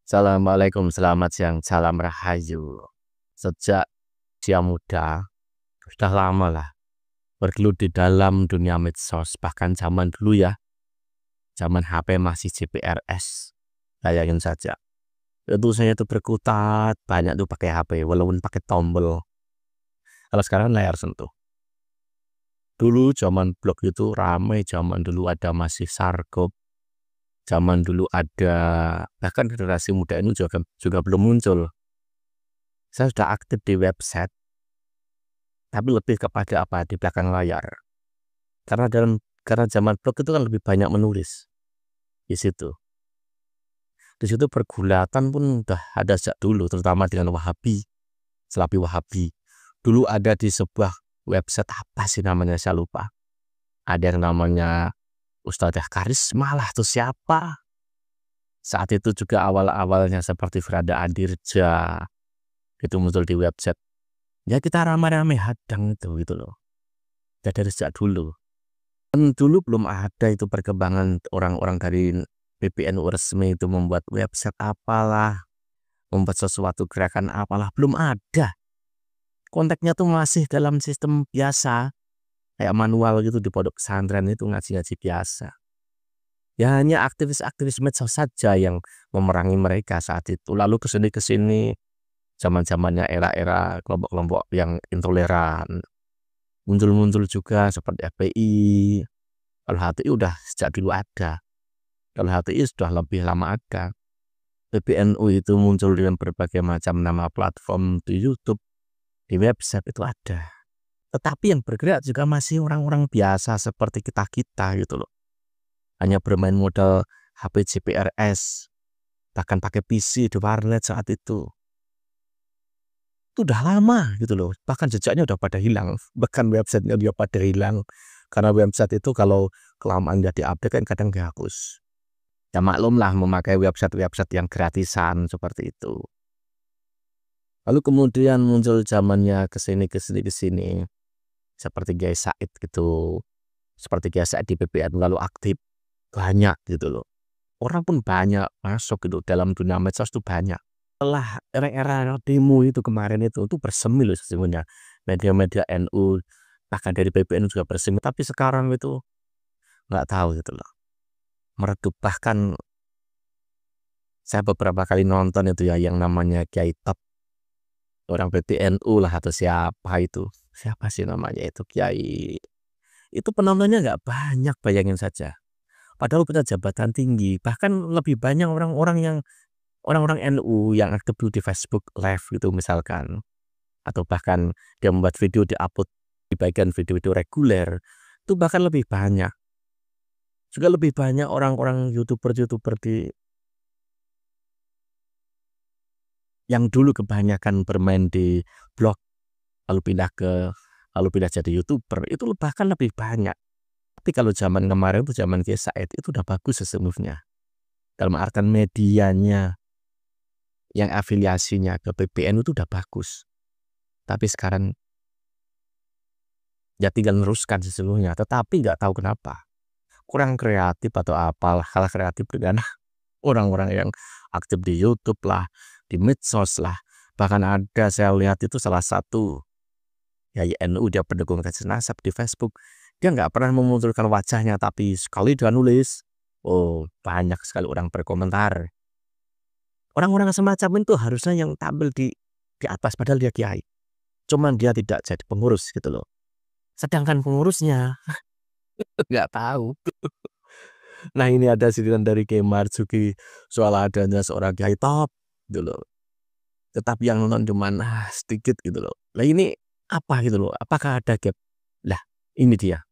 Assalamualaikum, selamat siang, salam rahayu. Sejak usia muda, sudah lama lah bergelut di dalam dunia medsos. Bahkan zaman dulu ya, zaman HP masih CPRS. Bayangin saja. Itu saya tuh berkutat, banyak tuh pakai HP, walaupun pakai tombol. Kalau sekarang layar sentuh. Dulu zaman blog itu ramai, zaman dulu ada masih Sarkop, zaman dulu ada, bahkan generasi muda ini juga belum muncul. Saya sudah aktif di website, tapi lebih kepada apa di belakang layar. Karena zaman blog itu kan lebih banyak menulis di situ. Di situ pergulatan pun udah ada sejak dulu, terutama dengan Wahabi, Salafi Wahabi. Dulu ada di sebuah website apa sih namanya saya lupa. Ada yang namanya Ustadzah Karisma lah tuh siapa. Saat itu juga awal-awalnya seperti Firanda Adirja itu muncul di website. Ya kita ramai-ramai hadang itu gitu loh. Dari sejak dulu. Dan dulu belum ada itu perkembangan orang-orang dari PBNU resmi itu membuat website apalah, membuat sesuatu gerakan apalah, belum ada. Konteksnya tuh masih dalam sistem biasa, kayak manual gitu di pondok pesantren itu ngaji-ngaji biasa. Ya hanya aktivis-aktivis medsos saja yang memerangi mereka saat itu. Lalu kesini-kesini, zaman-zamannya era-era kelompok-kelompok yang intoleran. Muncul-muncul juga seperti FPI. Kalau HTI udah sejak dulu ada. Kalau HTI sudah lebih lama ada. PBNU itu muncul dengan berbagai macam nama platform di YouTube, di website itu ada. Tetapi yang bergerak juga masih orang-orang biasa seperti kita-kita gitu loh. Hanya bermain modal HP CPRS, bahkan pakai PC di warnet saat itu. Itu udah lama gitu loh. Bahkan jejaknya udah pada hilang. Bahkan websitenya udah pada hilang. Karena website itu kalau kelamaan nggak diupdate kan kadang dihapus. Ya maklum lah memakai website-website yang gratisan seperti itu. Lalu kemudian muncul zamannya kesini. Seperti Kiai Said gitu. Seperti Kiai Said di PBN lalu aktif. Banyak gitu loh. Orang pun banyak masuk gitu dalam dunia medsos itu banyak. Setelah era-era demo itu kemarin itu bersemi loh sesungguhnya. Media-media NU bahkan dari PBN juga bersemi. Tapi sekarang itu nggak tahu gitu loh. Meredup bahkan saya beberapa kali nonton itu ya yang namanya Kiai Top, orang PBNU lah atau siapa sih namanya itu Kiai, itu penontonnya nggak banyak, bayangin saja, padahal punya jabatan tinggi, bahkan lebih banyak orang-orang NU yang aktif di Facebook Live gitu misalkan, atau bahkan dia membuat video diupload di bagian video-video reguler itu bahkan lebih banyak. Juga lebih banyak orang-orang youtuber di yang dulu kebanyakan bermain di blog lalu pindah jadi youtuber itu bahkan lebih banyak. Tapi kalau zaman kemarin itu zaman Kiai Said itu udah bagus sesungguhnya. Dalam artian medianya yang afiliasinya ke PBN itu udah bagus. Tapi sekarang ya tinggal meneruskan sesungguhnya. Tetapi nggak tahu kenapa kurang kreatif atau apalah, kalah kreatif dengan orang-orang yang aktif di YouTube lah, di medsos lah. Bahkan ada saya lihat itu salah satu ya NU, dia pendukung Rizik Syihab di Facebook. Dia nggak pernah memunculkan wajahnya, tapi sekali dia nulis, oh banyak sekali orang berkomentar. Orang-orang semacam itu harusnya yang tampil di atas padahal dia kiai. Cuman dia tidak jadi pengurus gitu loh. Sedangkan pengurusnya nggak tahu. Nah ini ada sindiran dari Kiai Marzuki soal adanya seorang kiai top gitu loh. Tetapi yang nonton cuman sedikit gitu loh. Lah ini apa gitu loh? Apakah ada gap? Lah ini dia.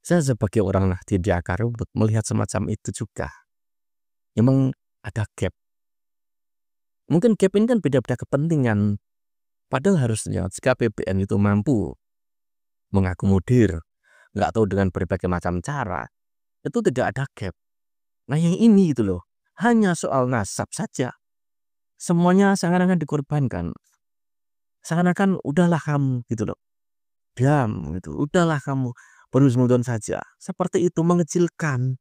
Saya sebagai orang Nahdien di akar rumput melihat semacam itu juga. Memang ada gap. Mungkin gap ini kan beda-beda kepentingan. Padahal harusnya jika PBN itu mampu mengakomodir, nggak tahu dengan berbagai macam cara, itu tidak ada gap. Nah yang ini gitu loh, hanya soal nasab saja. Semuanya seakan-akan dikorbankan. Seakan-akan udahlah kamu gitu loh. Diam gitu, udahlah kamu berhusnuzon saja. Seperti itu mengecilkan.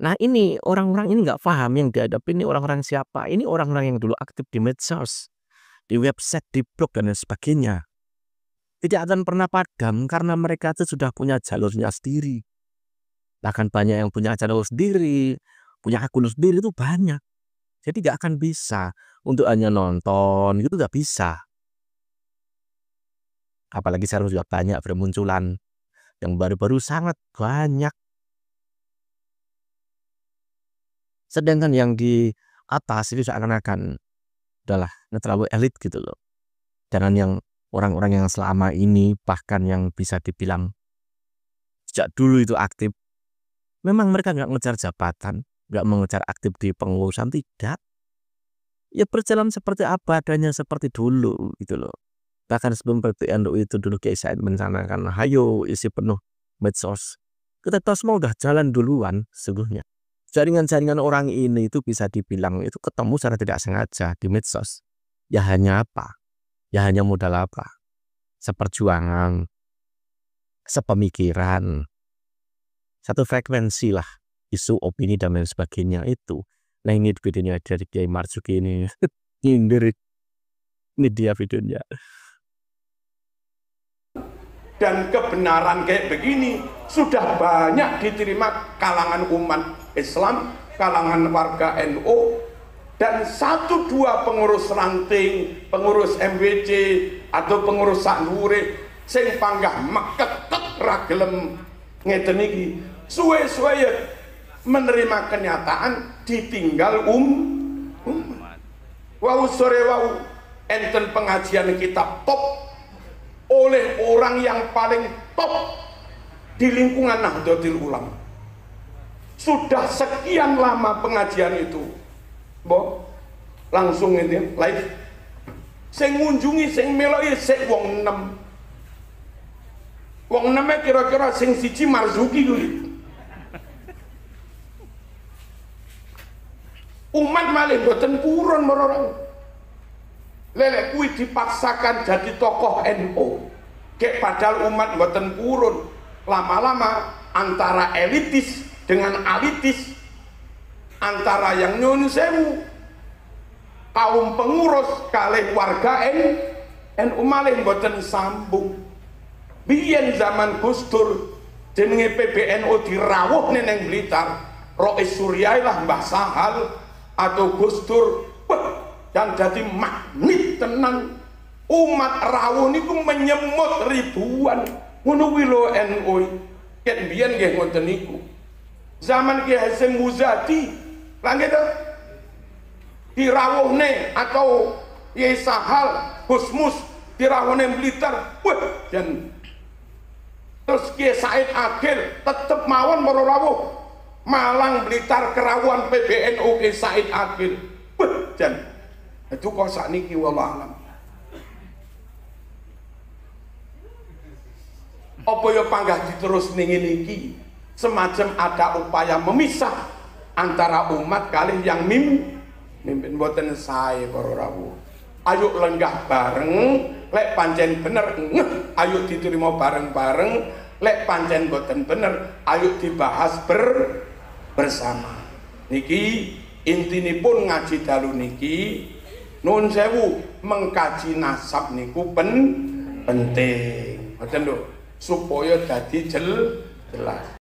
Nah ini orang-orang ini nggak paham yang dihadapi ini orang-orang siapa. Ini orang-orang yang dulu aktif di medsos, di website, di blog dan lain sebagainya. Tidak akan pernah padam karena mereka itu sudah punya jalurnya sendiri. Bahkan banyak yang punya jalur sendiri, punya akun sendiri itu banyak. Jadi nggak akan bisa untuk hanya nonton gitu, nggak bisa. Apalagi sekarang juga banyak bermunculan yang baru-baru sangat banyak. Sedangkan yang di atas itu seakan-akan udahlah terlalu elit gitu loh. Jangan yang orang-orang yang selama ini bahkan yang bisa dibilang sejak dulu itu aktif. Memang mereka nggak ngejar jabatan, nggak mengejar aktif di pengurusan, tidak. Ya berjalan seperti apa adanya seperti dulu gitu loh. Bahkan sebelum PBNU itu dulu Kiai Said mencanangkan, hayo isi penuh medsos. Kita tahu semua udah jalan duluan sesungguhnya. Jaringan-jaringan orang ini itu bisa dibilang itu ketemu secara tidak sengaja di medsos. Ya hanya apa? Ya hanya modal apa? Seperjuangan, sepemikiran, satu frekuensi lah, isu, opini dan lain sebagainya itu. Nah ini videonya dari Kiai Marzuki ini. Ini dia videonya. Dan kebenaran kayak begini sudah banyak diterima kalangan umat Islam, kalangan warga NU, dan satu dua pengurus ranting, pengurus MWC atau pengurus saknure sing panggah meketek ra gelem ngeten iki suwe-suwe menerima kenyataan ditinggal wau sore wau enten pengajian kitab top oleh orang yang paling top di lingkungan Nahdlatul Ulama. Sudah sekian lama pengajian itu, langsung ini live. Sing ngunjungi, sing meloki, sing wong 6. Wong 6 kira-kira sing siji Marzuki kuwi. Umat malih boten purun marang. Lelek kuwi dipaksakan jadi tokoh NU. Kayak padahal umat mboten purun. Lama-lama antara elitis dengan alitis, antara yang nyun sewu kaum pengurus kalih warga NU malih mboten sambung. Biyen zaman Gus Dur jenenge PBNU dirawuh neng Blitar, Rois Suryai lah Mbah Sahal atau Gus Dur, dan jadi magnet tenan umat rawuh niku menyemut ribuan ngono kuwi lho NU. Ket biyen nggih ngoten niku. Zaman Ki Hasyim Muzadi lha nggih to dirawuhne atau Yai Sahal Gusmus dirawuhne Blitar. Dan terus Ki Said Agil tetep mawon para rawuh Malang Blitar kerawuhan PBNU Ki Said Agil. Dan itu kok sakniki wallah alam. Apa ya panggah diterus ning iki semacam ada upaya memisah antara umat kali yang mimpin mboten sae para rawuh. Ayo lenggah bareng, lek pancen bener ayo diterima bareng-bareng, lek pancen mboten bener ayo dibahas bersama. Niki intinipun ngaji dalu niki. Nun sewu mengkaji nasab niku penting, ngoten lho, supaya dadi jelas.